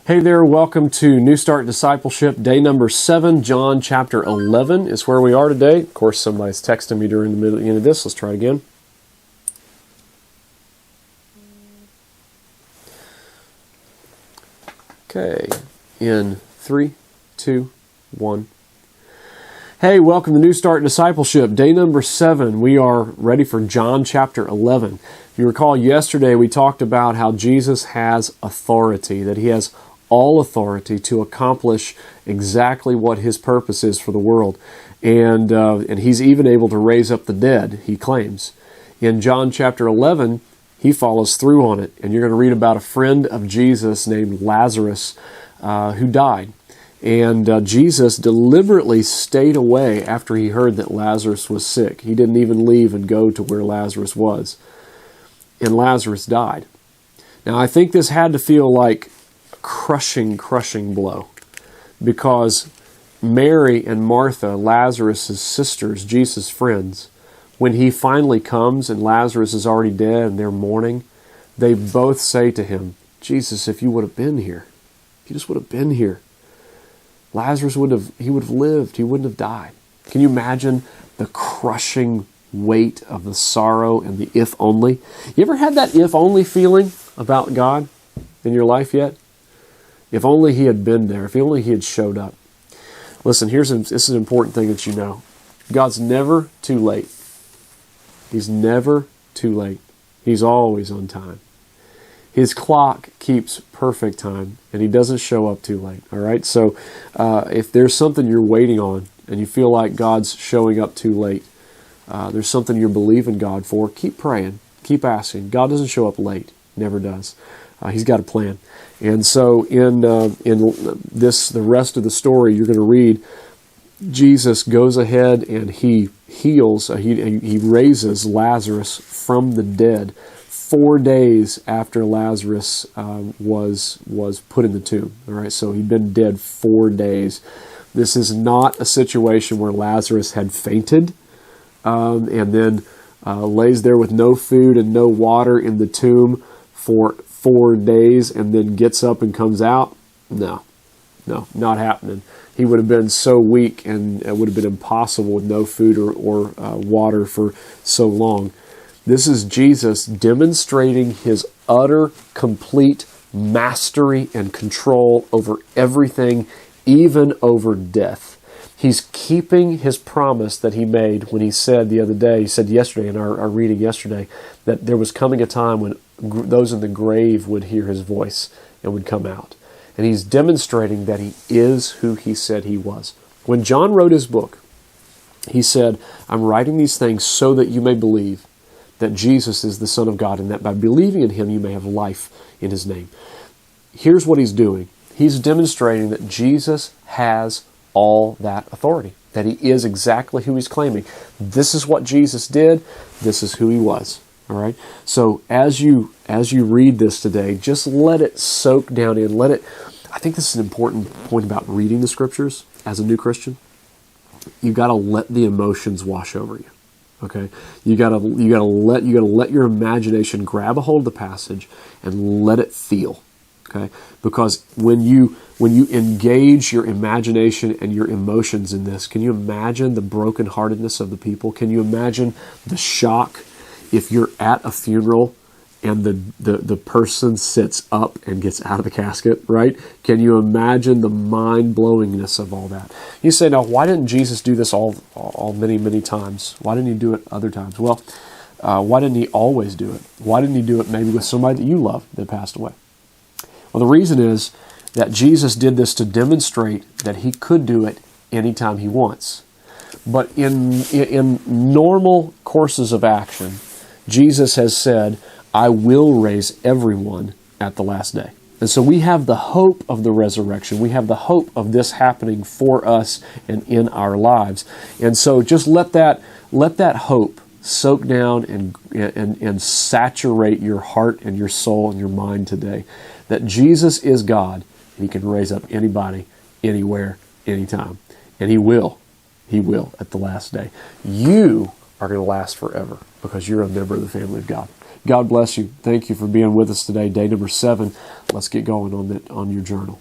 Hey there, welcome to New Start Discipleship, day number 7, John chapter 11 is where we are today. Of course, somebody's texting me during the end of this. Let's try it again. Okay, in 3, 2, 1. Hey, welcome to New Start Discipleship, day number 7. We are ready for John chapter 11. If you recall, yesterday we talked about how Jesus has authority, that he has all authority to accomplish exactly what his purpose is for the world. And he's even able to raise up the dead, he claims. In John chapter 11, he follows through on it. And you're going to read about a friend of Jesus named Lazarus who died. And Jesus deliberately stayed away after he heard that Lazarus was sick. He didn't even leave and go to where Lazarus was. And Lazarus died. Now, I think this had to feel like crushing blow, because Mary and Martha, Lazarus' sisters, Jesus' friends, when he finally comes and Lazarus is already dead and they're mourning, they both say to him, Jesus, if you would have been here, if you just would have been here, Lazarus would have lived, he wouldn't have died. Can you imagine the crushing weight of the sorrow and the if only? You ever had that if only feeling about God in your life yet? If only he had been there. If only he had showed up. Listen, this is an important thing that you know. God's never too late. He's never too late. He's always on time. His clock keeps perfect time, and he doesn't show up too late. All right? So if there's something you're waiting on, and you feel like God's showing up too late, there's something you're believing God for, keep praying. Keep asking. God doesn't show up late. Never does. He's got a plan. And so in the rest of the story you're going to read, Jesus goes ahead and he heals, he raises Lazarus from the dead 4 days after Lazarus was put in the tomb. All right, so he'd been dead 4 days. This is not a situation where Lazarus had fainted and then lays there with no food and no water in the tomb for 4 days and then gets up and comes out. No, not happening. He would have been so weak, and it would have been impossible with no food or water for so long. This is Jesus demonstrating his utter, complete mastery and control over everything, even over death. He's keeping his promise that he made when he said yesterday in our reading yesterday, that there was coming a time when those in the grave would hear his voice and would come out. And he's demonstrating that he is who he said he was. When John wrote his book, he said, I'm writing these things so that you may believe that Jesus is the Son of God, and that by believing in him you may have life in his name. Here's what he's doing. He's demonstrating that Jesus has all that authority, that he is exactly who he's claiming. This is what Jesus did. This is who he was. All right. So as you read this today, just let it soak down in. I think this is an important point about reading the scriptures as a new Christian. You got to let the emotions wash over you. Okay. You got to let your imagination grab a hold of the passage and let it feel. Okay. Because when you engage your imagination and your emotions in this, can you imagine the brokenheartedness of the people? Can you imagine the shock if you're at a funeral and the person sits up and gets out of the casket, right? Can you imagine the mind-blowingness of all that? You say, now, why didn't Jesus do this all many times? Why didn't he do it other times? Well, why didn't he always do it? Why didn't he do it maybe with somebody that you love that passed away? Well, the reason is that Jesus did this to demonstrate that he could do it anytime he wants. But in normal courses of action, Jesus has said, I will raise everyone at the last day. And so we have the hope of the resurrection. We have the hope of this happening for us and in our lives. And so just let that hope soak down and saturate your heart and your soul and your mind today. That Jesus is God, and he can raise up anybody, anywhere, anytime. And he will. He will at the last day. You are going to last forever because you're a member of the family of God. God bless you. Thank you for being with us today. Day number 7. Let's get going on your journal.